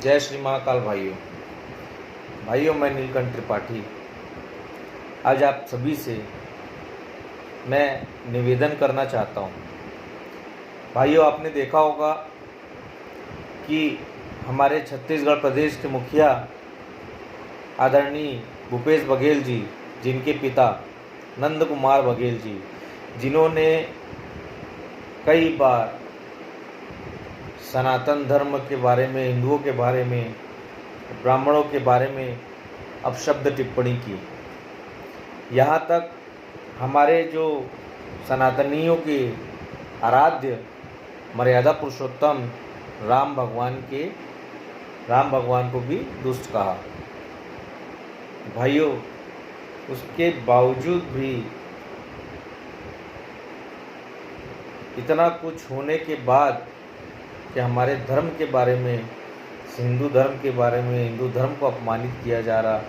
जय श्री महाकाल भाइयों मैं नीलकंठ त्रिपाठी आज आप सभी से मैं निवेदन करना चाहता हूँ। भाइयों, आपने देखा होगा कि हमारे छत्तीसगढ़ प्रदेश के मुखिया आदरणीय भूपेश बघेल जी, जिनके पिता नंद कुमार बघेल जी, जिन्होंने कई बार सनातन धर्म के बारे में, हिंदुओं के बारे में, ब्राह्मणों के बारे में अपशब्द टिप्पणी की। यहाँ तक हमारे जो सनातनियों के आराध्य मर्यादा पुरुषोत्तम राम भगवान को भी दुष्ट कहा। भाइयों, उसके बावजूद भी इतना कुछ होने के बाद कि हमारे धर्म के बारे में, हिंदू धर्म के बारे में, हिंदू धर्म को अपमानित किया जा रहा,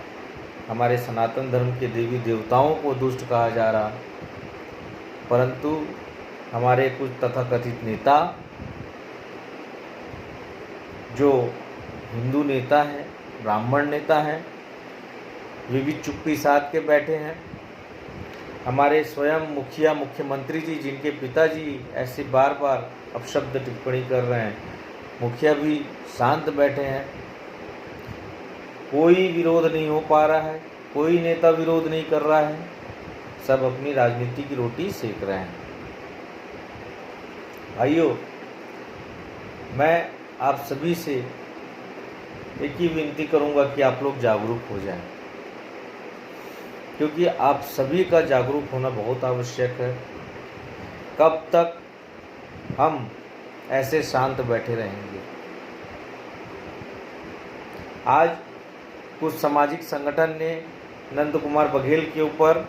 हमारे सनातन धर्म के देवी देवताओं को दुष्ट कहा जा रहा, परंतु हमारे कुछ तथाकथित नेता जो हिंदू नेता हैं, ब्राह्मण नेता हैं, वे भी चुप्पी साध के बैठे हैं। हमारे स्वयं मुख्यमंत्री जी, जिनके पिताजी ऐसे बार बार अपशब्द टिप्पणी कर रहे हैं, मुखिया भी शांत बैठे हैं। कोई विरोध नहीं हो पा रहा है, कोई नेता विरोध नहीं कर रहा है, सब अपनी राजनीति की रोटी सेक रहे हैं। भाइयों, मैं आप सभी से एक ही विनती करूंगा कि आप लोग जागरूक हो जाएं, क्योंकि आप सभी का जागरूक होना बहुत आवश्यक है। कब तक हम ऐसे शांत बैठे रहेंगे? आज कुछ सामाजिक संगठन ने नंद कुमार बघेल के ऊपर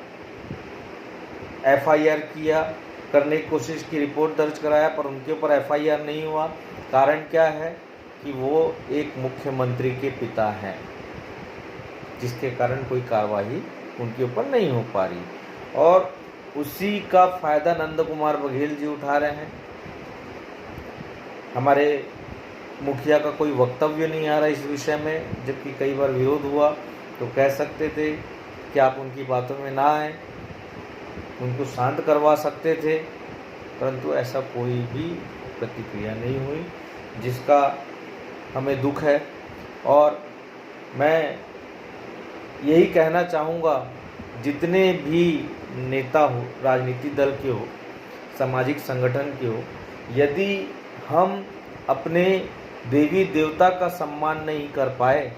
एफआईआर करने की कोशिश की, रिपोर्ट दर्ज कराया, पर उनके ऊपर एफआईआर नहीं हुआ। कारण क्या है कि वो एक मुख्यमंत्री के पिता हैं, जिसके कारण कोई कार्रवाई उनके ऊपर नहीं हो पा रही, और उसी का फायदा नंद कुमार बघेल जी उठा रहे हैं। हमारे मुखिया का कोई वक्तव्य नहीं आ रहा इस विषय में, जबकि कई बार विरोध हुआ तो कह सकते थे कि आप उनकी बातों में ना आए, उनको शांत करवा सकते थे, परंतु ऐसा कोई भी प्रतिक्रिया नहीं हुई, जिसका हमें दुख है। और मैं यही कहना चाहूँगा, जितने भी नेता हो, राजनीतिक दल के हो, सामाजिक संगठन के हो, यदि हम अपने देवी देवता का सम्मान नहीं कर पाए,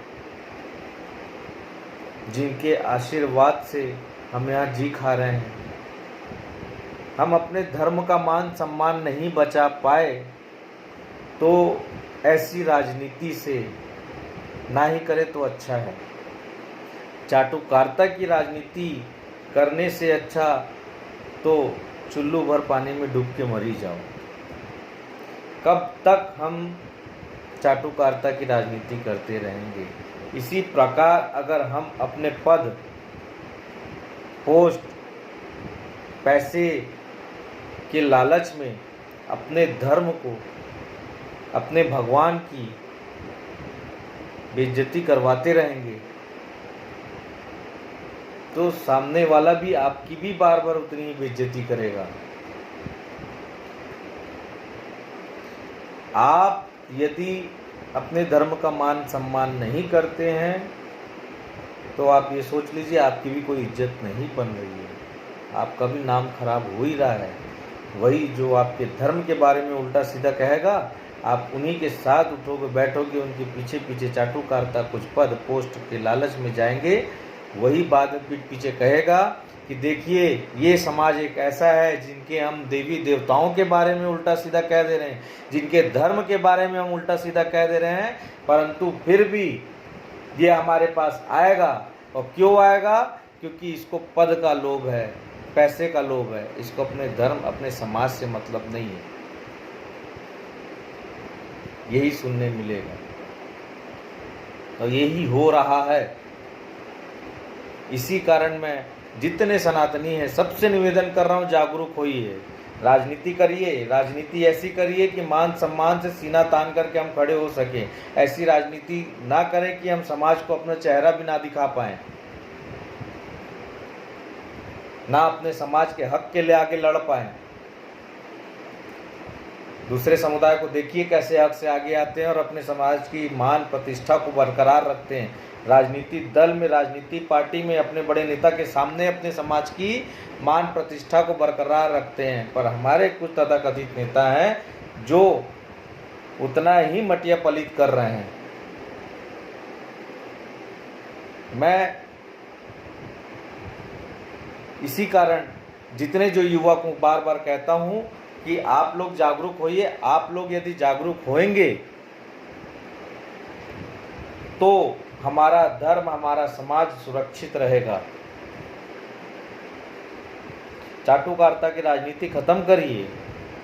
जिनके आशीर्वाद से हम यहाँ जी खा रहे हैं, हम अपने धर्म का मान सम्मान नहीं बचा पाए, तो ऐसी राजनीति से ना ही करे तो अच्छा है। चाटुकारिता की राजनीति करने से अच्छा तो चुल्लू भर पानी में डूब के मरी जाओ। कब तक हम चाटुकारिता की राजनीति करते रहेंगे? इसी प्रकार अगर हम अपने पद, पोस्ट, पैसे के लालच में अपने धर्म को, अपने भगवान की बेइज्जती करवाते रहेंगे, तो सामने वाला भी आपकी भी बार बार उतनी ही बेइज्जती करेगा। आप यदि अपने धर्म का मान सम्मान नहीं करते हैं, तो आप ये सोच लीजिए आपकी भी कोई इज्जत नहीं बन रही है, आपका भी नाम खराब हो ही रहा है। वही जो आपके धर्म के बारे में उल्टा सीधा कहेगा, आप उन्हीं के साथ उठोगे, बैठोगे, उनके पीछे पीछे चाटुकारिता, कुछ पद पोस्ट के लालच में जाएंगे। वही बाद में पीठ पीछे कहेगा कि देखिए ये समाज एक ऐसा है जिनके हम देवी देवताओं के बारे में उल्टा सीधा कह दे रहे हैं, जिनके धर्म के बारे में हम उल्टा सीधा कह दे रहे हैं, परंतु फिर भी ये हमारे पास आएगा। और क्यों आएगा? क्योंकि इसको पद का लोभ है, पैसे का लोभ है, इसको अपने धर्म, अपने समाज से मतलब नहीं है। यही सुनने मिलेगा और यही हो रहा है। इसी कारण मैं जितने सनातनी हैं सबसे निवेदन कर रहा हूँ, जागरूक होइए। राजनीति करिए, राजनीति ऐसी करिए कि मान सम्मान से सीना तान करके हम खड़े हो सके। ऐसी राजनीति ना करें कि हम समाज को अपना चेहरा भी ना दिखा पाएं, ना अपने समाज के हक के लिए आगे लड़ पाएं। दूसरे समुदाय को देखिए कैसे हक से आगे आते हैं और अपने समाज की मान प्रतिष्ठा को बरकरार रखते हैं। राजनीति दल में, राजनीति पार्टी में अपने बड़े नेता के सामने अपने समाज की मान प्रतिष्ठा को बरकरार रखते हैं। पर हमारे कुछ तथाकथित नेता हैं जो उतना ही मटिया पलित कर रहे हैं। मैं इसी कारण जितने जो युवा को बार बार कहता हूं कि आप लोग जागरूक होइए। आप लोग यदि जागरूक होंगे तो हमारा धर्म, हमारा समाज सुरक्षित रहेगा। चाटुकारिता की राजनीति खत्म करिए।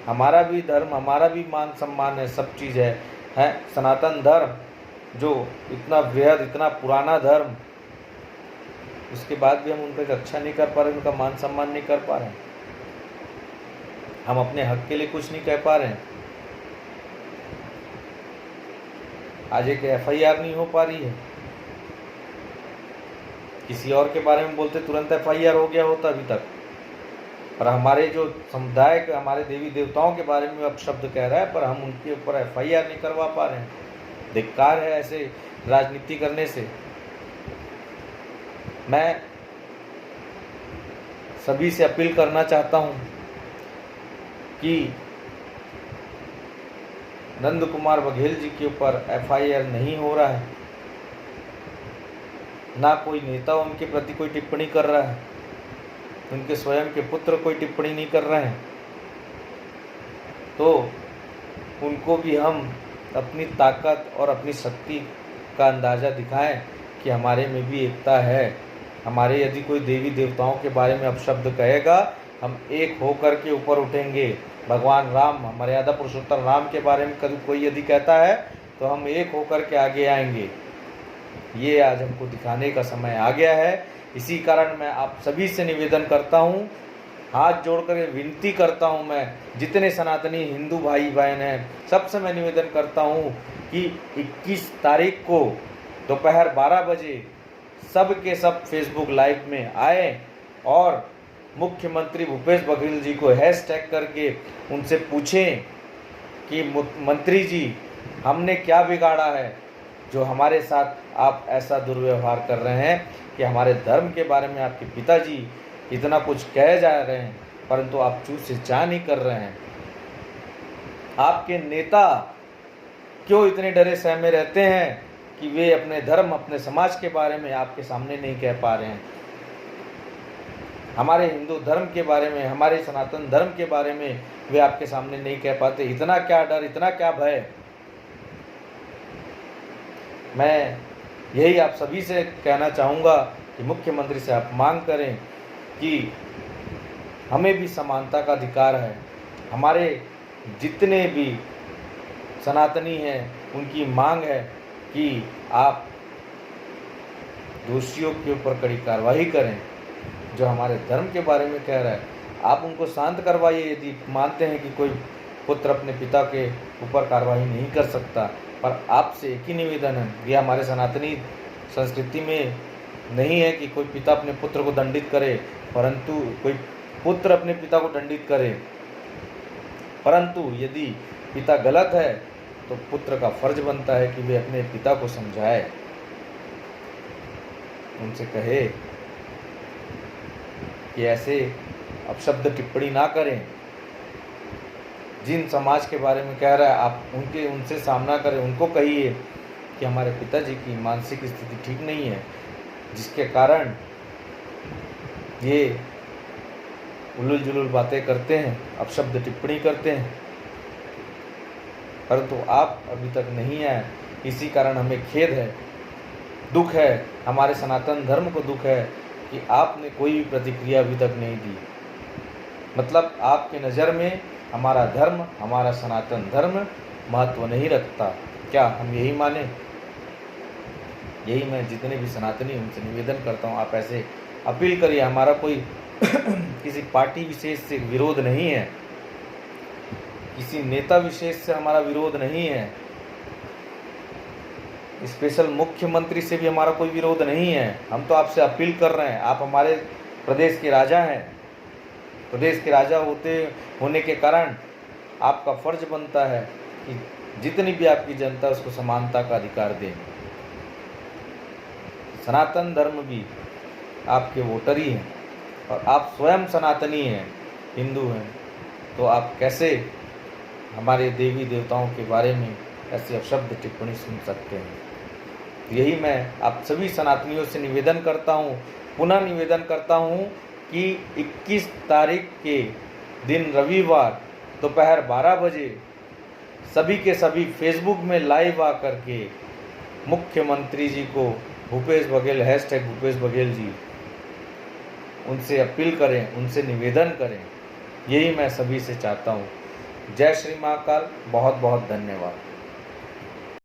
हमारा भी धर्म, हमारा भी मान सम्मान है, सब चीज़ है। सनातन धर्म जो इतना वृहद, इतना पुराना धर्म, उसके बाद भी हम उनकी रक्षा नहीं कर पा रहे, उनका मान सम्मान नहीं कर पा रहे हैं। हम अपने हक के लिए कुछ नहीं कह पा रहे हैं। आज एक FIR नहीं हो पा रही है। किसी और के बारे में बोलते तुरंत FIR हो गया होता अभी तक। पर हमारे जो समुदाय के, हमारे देवी देवताओं के बारे में अब शब्द कह रहा है, पर हम उनके ऊपर FIR नहीं करवा पा रहे हैं। धिक्कार है ऐसे राजनीति करने से। मैं सभी से अपील करना चाहता हूं कि नंद कुमार बघेल जी के ऊपर FIR नहीं हो रहा है, ना कोई नेता उनके प्रति कोई टिप्पणी कर रहा है, उनके स्वयं के पुत्र कोई टिप्पणी नहीं कर रहे हैं। तो उनको भी हम अपनी ताकत और अपनी शक्ति का अंदाज़ा दिखाएं कि हमारे में भी एकता है। हमारे यदि कोई देवी देवताओं के बारे में अपशब्द कहेगा, हम एक होकर के ऊपर उठेंगे। भगवान राम, मर्यादा पुरुषोत्तम राम के बारे में कभी कोई यदि कहता है तो हम एक होकर के आगे आएंगे। ये आज हमको दिखाने का समय आ गया है। इसी कारण मैं आप सभी से निवेदन करता हूँ, हाथ जोड़कर विनती करता हूँ, मैं जितने सनातनी हिंदू भाई बहन हैं सबसे मैं निवेदन करता हूँ कि 21 तारीख को दोपहर 12 बजे सब के सब फेसबुक लाइव में आए और मुख्यमंत्री भूपेश बघेल जी को हैशटैग करके उनसे पूछें कि मंत्री जी, हमने क्या बिगाड़ा है जो हमारे साथ आप ऐसा दुर्व्यवहार कर रहे हैं कि हमारे धर्म के बारे में आपके पिताजी इतना कुछ कहे जा रहे हैं परंतु आप चूप से चा नहीं कर रहे हैं। आपके नेता क्यों इतने डरे सहमे रहते हैं कि वे अपने धर्म, अपने समाज के बारे में आपके सामने नहीं कह पा रहे हैं। हमारे हिंदू धर्म के बारे में, हमारे सनातन धर्म के बारे में वे आपके सामने नहीं कह पाते। इतना क्या डर, इतना क्या भय। मैं यही आप सभी से कहना चाहूँगा कि मुख्यमंत्री से आप मांग करें कि हमें भी समानता का अधिकार है। हमारे जितने भी सनातनी हैं उनकी मांग है कि आप दोषियों के ऊपर कड़ी कार्रवाई करें। जो हमारे धर्म के बारे में कह रहा है आप उनको शांत करवाइए। यदि मानते हैं कि कोई पुत्र अपने पिता के ऊपर कार्रवाई नहीं कर सकता, पर आपसे एक ही निवेदन है, यह हमारे सनातनी संस्कृति में नहीं है कि कोई पिता अपने पुत्र को दंडित करे, परंतु कोई पुत्र अपने पिता को दंडित करे। परंतु यदि पिता गलत है तो पुत्र का फर्ज बनता है कि वे अपने पिता को समझाए, उनसे कहे कि ऐसे अपशब्द टिप्पणी ना करें। जिन समाज के बारे में कह रहा है आप उनसे सामना करें, उनको कहिए कि हमारे पिताजी की मानसिक स्थिति ठीक नहीं है, जिसके कारण ये उलूल जुलूल बातें करते हैं, अपशब्द टिप्पणी करते हैं, परंतु आप अभी तक नहीं आए। इसी कारण हमें खेद है, दुख है, हमारे सनातन धर्म को दुख है कि आपने कोई भी प्रतिक्रिया अभी तक नहीं दी। मतलब आपके नज़र में हमारा धर्म, हमारा सनातन धर्म महत्व नहीं रखता। क्या हम यही माने? यही मैं जितने भी सनातनी उनसे निवेदन करता हूँ, आप ऐसे अपील करिए। हमारा कोई किसी पार्टी विशेष से विरोध नहीं है, किसी नेता विशेष से हमारा विरोध नहीं है, स्पेशल मुख्यमंत्री से भी हमारा कोई विरोध नहीं है। हम तो आपसे अपील कर रहे हैं, आप हमारे प्रदेश के राजा हैं। प्रदेश के राजा होने के कारण आपका फर्ज बनता है कि जितनी भी आपकी जनता है उसको समानता का अधिकार दें। सनातन धर्म भी आपके वोटर ही हैं और आप स्वयं सनातनी हैं, हिंदू हैं, तो आप कैसे हमारे देवी देवताओं के बारे में ऐसी अपशब्द टिप्पणी सुन सकते हैं। यही मैं आप सभी सनातनियों से निवेदन करता हूँ, पुनः निवेदन करता हूँ कि 21 तारीख के दिन रविवार दोपहर 12 बजे सभी के सभी फेसबुक में लाइव आकर के मुख्यमंत्री जी को भूपेश बघेल #भूपेश बघेल जी उनसे अपील करें, उनसे निवेदन करें। यही मैं सभी से चाहता हूँ। जय श्री महाकाल। बहुत बहुत धन्यवाद।